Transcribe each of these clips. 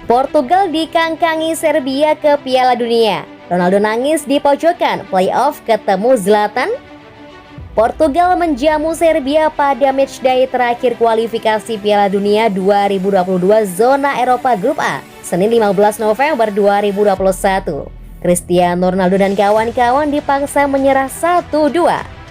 Portugal dikangkangi Serbia ke Piala Dunia. Ronaldo nangis di pojokan playoff ketemu Zlatan. Portugal menjamu Serbia pada matchday terakhir kualifikasi Piala Dunia 2022 zona Eropa Grup A, Senin 15 November 2021. Cristiano Ronaldo dan kawan-kawan dipaksa menyerah 1-2.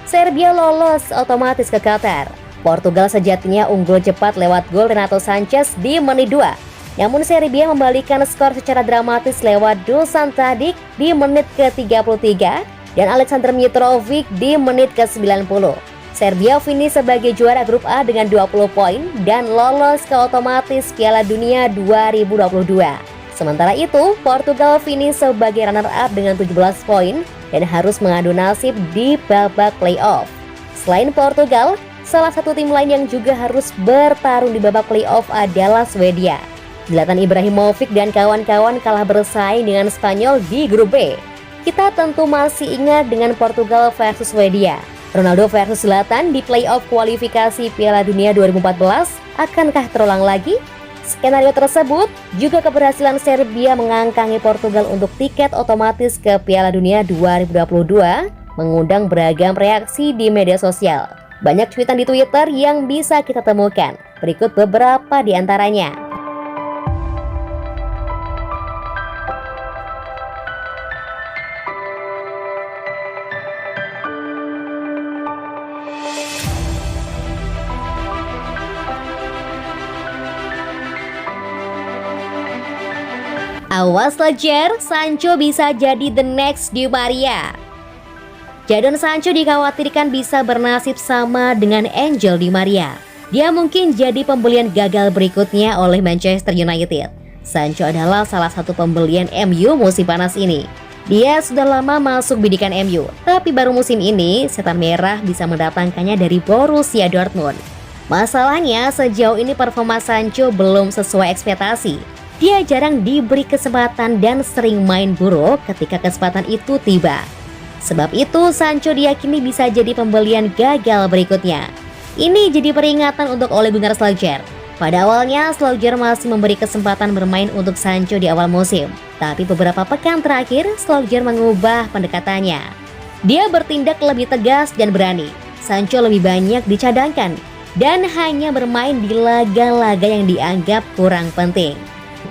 Serbia lolos otomatis ke Qatar. Portugal sejatinya unggul cepat lewat gol Renato Sanches di menit 2. Namun Serbia membalikkan skor secara dramatis lewat Dusan Tadic di menit ke-33 dan Aleksandar Mitrovic di menit ke-90. Serbia finish sebagai juara grup A dengan 20 poin dan lolos ke otomatis Piala Dunia 2022. Sementara itu, Portugal finish sebagai runner-up dengan 17 poin dan harus mengadu nasib di babak playoff. Selain Portugal, salah satu tim lain yang juga harus bertarung di babak playoff adalah Swedia. Zlatan Ibrahimovic dan kawan-kawan kalah bersaing dengan Spanyol di grup B. Kita tentu masih ingat dengan Portugal versus Swedia. Ronaldo versus Zlatan di playoff kualifikasi Piala Dunia 2014, akankah terulang lagi? Skenario tersebut juga keberhasilan Serbia mengangkangi Portugal untuk tiket otomatis ke Piala Dunia 2022 mengundang beragam reaksi di media sosial. Banyak cuitan di Twitter yang bisa kita temukan. Berikut beberapa di antaranya. Awas Solskjaer, Sancho bisa jadi the next Di Maria. Jadon Sancho dikhawatirkan bisa bernasib sama dengan Angel Di Maria. Dia mungkin jadi pembelian gagal berikutnya oleh Manchester United. Sancho adalah salah satu pembelian MU musim panas ini. Dia sudah lama masuk bidikan MU, tapi baru musim ini setan merah bisa mendatangkannya dari Borussia Dortmund. Masalahnya sejauh ini performa Sancho belum sesuai ekspektasi. Dia jarang diberi kesempatan dan sering main buruk ketika kesempatan itu tiba. Sebab itu Sancho diyakini bisa jadi pembelian gagal berikutnya. Ini jadi peringatan untuk Ole Gunnar Solskjaer. Pada awalnya Solskjaer masih memberi kesempatan bermain untuk Sancho di awal musim. Tapi beberapa pekan terakhir Solskjaer mengubah pendekatannya. Dia bertindak lebih tegas dan berani. Sancho lebih banyak dicadangkan dan hanya bermain di laga-laga yang dianggap kurang penting.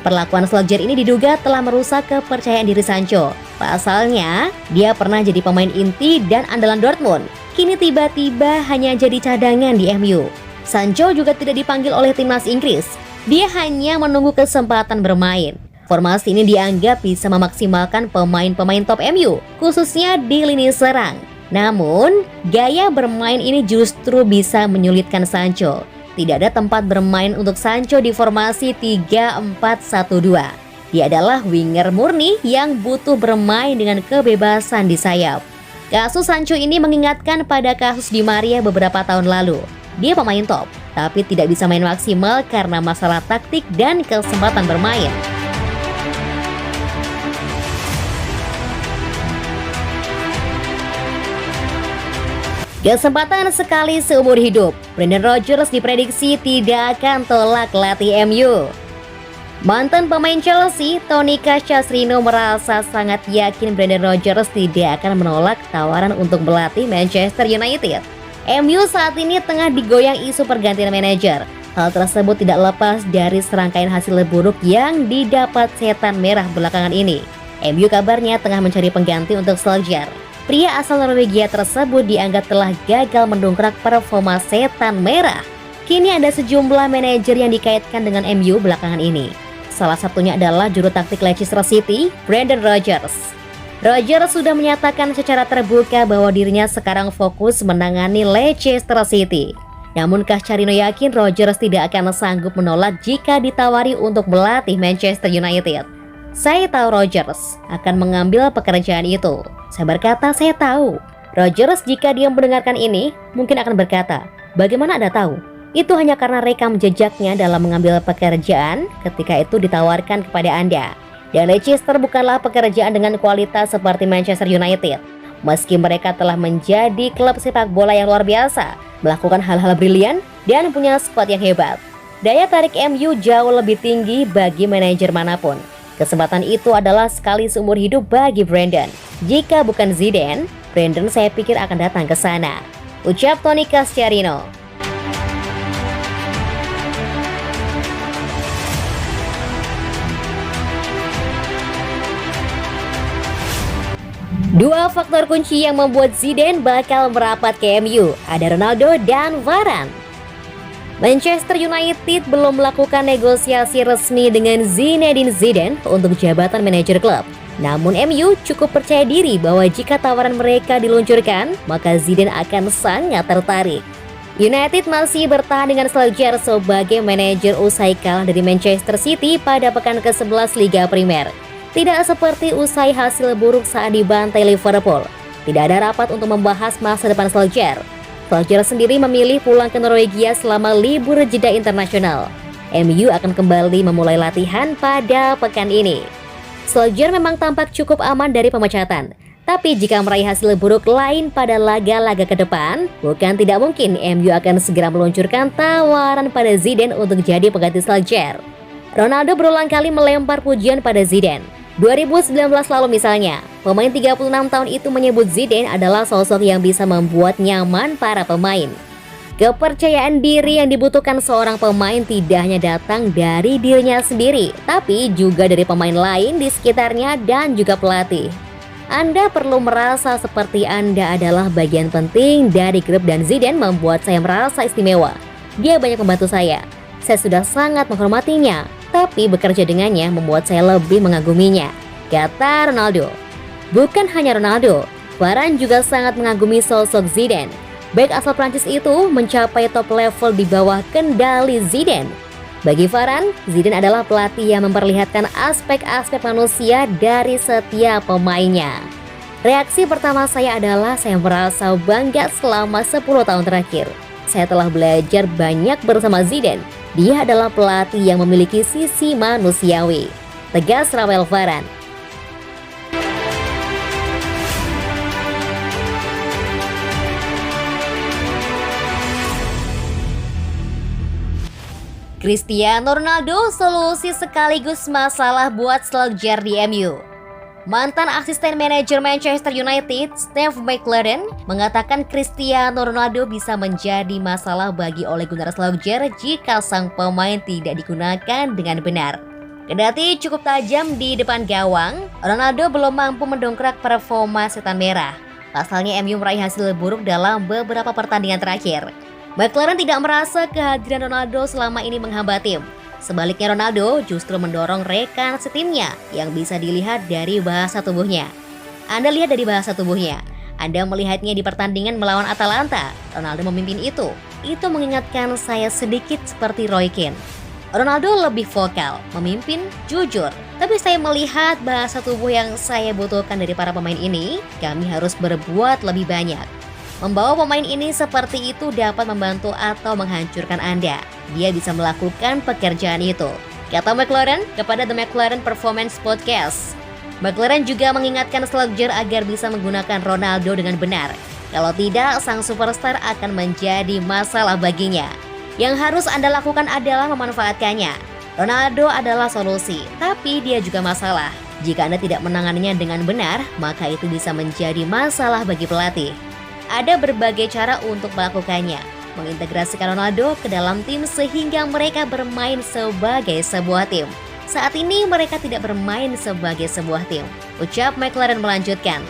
Perlakuan Solskjaer ini diduga telah merusak kepercayaan diri Sancho. Pasalnya, dia pernah jadi pemain inti dan andalan Dortmund. Kini tiba-tiba hanya jadi cadangan di MU. Sancho juga tidak dipanggil oleh timnas Inggris. Dia hanya menunggu kesempatan bermain. Formasi ini dianggap bisa memaksimalkan pemain-pemain top MU, khususnya di lini serang. Namun, gaya bermain ini justru bisa menyulitkan Sancho. Tidak ada tempat bermain untuk Sancho di formasi 3-4-1-2. Dia adalah winger murni yang butuh bermain dengan kebebasan di sayap. Kasus Sancho ini mengingatkan pada kasus Di Maria beberapa tahun lalu. Dia pemain top, tapi tidak bisa main maksimal karena masalah taktik dan kesempatan bermain. Kesempatan sekali seumur hidup. Brendan Rodgers diprediksi tidak akan tolak latih MU. Mantan pemain Chelsea, Tony Cassino merasa sangat yakin Brendan Rodgers tidak akan menolak tawaran untuk melatih Manchester United. MU saat ini tengah digoyang isu pergantian manajer. Hal tersebut tidak lepas dari serangkaian hasil buruk yang didapat setan merah belakangan ini. MU kabarnya tengah mencari pengganti untuk Solskjaer. Pria asal Norwegia tersebut dianggap telah gagal mendongkrak performa setan merah. Kini ada sejumlah manajer yang dikaitkan dengan MU belakangan ini. Salah satunya adalah juru taktik Leicester City, Brendan Rodgers. Rodgers sudah menyatakan secara terbuka bahwa dirinya sekarang fokus menangani Leicester City. Namun Cassino yakin Rodgers tidak akan sanggup menolak jika ditawari untuk melatih Manchester United. Saya tahu Rodgers akan mengambil pekerjaan itu. Saya berkata, saya tahu. Rodgers jika dia mendengarkan ini, mungkin akan berkata, bagaimana Anda tahu? Itu hanya karena rekam jejaknya dalam mengambil pekerjaan ketika itu ditawarkan kepada Anda. Dan Leicester bukanlah pekerjaan dengan kualitas seperti Manchester United. Meski mereka telah menjadi klub sepak bola yang luar biasa, melakukan hal-hal brilian, dan punya skuad yang hebat. Daya tarik MU jauh lebih tinggi bagi manajer manapun. Kesempatan itu adalah sekali seumur hidup bagi Brandon. Jika bukan Zidane, Brandon saya pikir akan datang ke sana. Ucap Tony Casciarino. Dua faktor kunci yang membuat Zidane bakal merapat ke MU, ada Ronaldo dan Varane. Manchester United belum melakukan negosiasi resmi dengan Zinedine Zidane untuk jabatan manajer klub. Namun MU cukup percaya diri bahwa jika tawaran mereka diluncurkan, maka Zidane akan sangat tertarik. United masih bertahan dengan Solskjaer sebagai manajer usai kalah dari Manchester City pada pekan ke-11 Liga Primer. Tidak seperti usai hasil buruk saat dibantai Liverpool. Tidak ada rapat untuk membahas masa depan Solskjaer. Solskjaer sendiri memilih pulang ke Norwegia selama libur jeda internasional. MU akan kembali memulai latihan pada pekan ini. Solskjaer memang tampak cukup aman dari pemecatan. Tapi jika meraih hasil buruk lain pada laga-laga ke depan, bukan tidak mungkin MU akan segera meluncurkan tawaran pada Zidane untuk jadi pengganti Solskjaer. Ronaldo berulang kali melempar pujian pada Zidane. 2019 lalu misalnya, pemain 36 tahun itu menyebut Zidane adalah sosok yang bisa membuat nyaman para pemain. Kepercayaan diri yang dibutuhkan seorang pemain tidak hanya datang dari dirinya sendiri, tapi juga dari pemain lain di sekitarnya dan juga pelatih. Anda perlu merasa seperti Anda adalah bagian penting dari grup dan Zidane membuat saya merasa istimewa. Dia banyak membantu saya sudah sangat menghormatinya, tapi bekerja dengannya membuat saya lebih mengaguminya, kata Ronaldo. Bukan hanya Ronaldo, Varane juga sangat mengagumi sosok Zidane. Bek asal Prancis itu mencapai top level di bawah kendali Zidane. Bagi Varane, Zidane adalah pelatih yang memperlihatkan aspek-aspek manusia dari setiap pemainnya. Reaksi pertama saya adalah saya merasa bangga selama 10 tahun terakhir. Saya telah belajar banyak bersama Zidane. Dia adalah pelatih yang memiliki sisi manusiawi, tegas Rafael Varane. Cristiano Ronaldo solusi sekaligus masalah buat Solskjaer di MU. Mantan asisten manajer Manchester United, Steve McClaren, mengatakan Cristiano Ronaldo bisa menjadi masalah bagi Ole Gunnar Solskjaer jika sang pemain tidak digunakan dengan benar. Kendati cukup tajam di depan gawang, Ronaldo belum mampu mendongkrak performa setan merah. Pasalnya MU meraih hasil buruk dalam beberapa pertandingan terakhir. McClaren tidak merasa kehadiran Ronaldo selama ini menghambat tim. Sebaliknya Ronaldo justru mendorong rekan setimnya yang bisa dilihat dari bahasa tubuhnya. Anda lihat dari bahasa tubuhnya. Anda melihatnya di pertandingan melawan Atalanta. Ronaldo memimpin itu. Itu mengingatkan saya sedikit seperti Roy Keane. Ronaldo lebih vokal, memimpin, jujur. Tapi saya melihat bahasa tubuh yang saya butuhkan dari para pemain ini. Kami harus berbuat lebih banyak. Membawa pemain ini seperti itu dapat membantu atau menghancurkan Anda. Dia bisa melakukan pekerjaan itu, kata McClaren kepada The McClaren Performance Podcast. McClaren juga mengingatkan Solskjaer agar bisa menggunakan Ronaldo dengan benar. Kalau tidak, sang superstar akan menjadi masalah baginya. Yang harus Anda lakukan adalah memanfaatkannya. Ronaldo adalah solusi, tapi dia juga masalah. Jika Anda tidak menanganinya dengan benar, maka itu bisa menjadi masalah bagi pelatih. Ada berbagai cara untuk melakukannya, mengintegrasikan Ronaldo ke dalam tim sehingga mereka bermain sebagai sebuah tim. Saat ini mereka tidak bermain sebagai sebuah tim, ucap McClaren melanjutkan.